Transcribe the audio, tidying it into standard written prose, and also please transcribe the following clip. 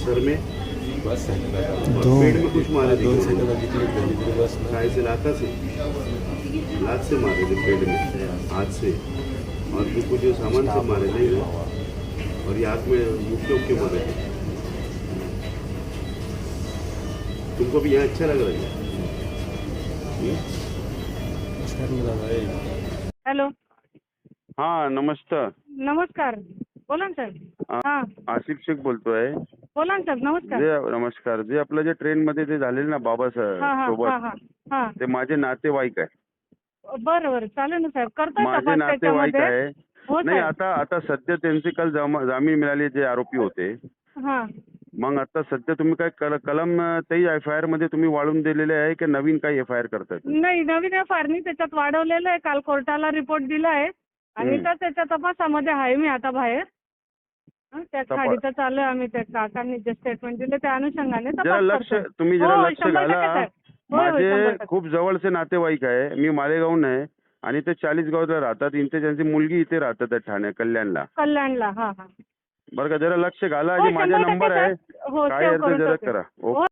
Sir में बस और दो पेट में कुछ मारे थे 2 सेकंड की क्लिप झाली तरी बस ना काय से लाता से लात से मारे थे पेट में हाथ से और तुमको जो सामान से मारे थे और ये आँख में मुक्के मारे थे। तुमको भी यहाँ अच्छा लग रहा है? हॅलो, हाँ नमस्कार, नमस्कार. बोला ना सर. हा, आसिफ शेख बोलतोय. बोला ना सर. नमस्कार. जे नमस्कार, जे आपलं जे ट्रेन मध्ये ते झालेलं ना बाबासाहेब हा हा हा सोबत, हा हा. ते माझे नातेवाईक आहे. बरं बरं, चालेल ना साहेब. करतोय माझे तपास नातेवाईक त्याच्यामध्ये. आहे. हो नाही साहेब. आता सध्या त्यांचे काल जामीन मिळाले जे आरोपी होते. हा. मग आता सध्या तुम्ही काय कलम तेही FIR मध्ये तुम्ही वाढून दिलेले आहे की नवीन काही FIR करताय? नाही, नवीन फारणी त्याच्यात वाढवलेलं आहे. काल कोर्टाला रिपोर्ट दिला आहे आणि तर त्याच्या तपासामध्ये आहे मी आता बाहेर. त्या खाडीचं चालू आहे. आम्ही त्या काकांनी जे स्टेटमेंट दिले त्या अनुषंगाने जरा तपास लक्ष करतोय. तुम्ही जरा हो, लक्ष 100% घाला. साहेब. होय, होय, माझे 100%. खूप जवळचे नातेवाईक आहे. मी मालेगावहून आहे आणि ते 40गावला राहतात. इथे त्यांची मुलगी इथे राहतात ठाणे कल्याणला. कल्याणला. हा हा. बरं का, जरा लक्ष घाला. हो, जे माझा 100% नंबर आहे साहेब. हो, काय सेव्ह आहे ते करून जरा ठेवते. करा. हो, ओके.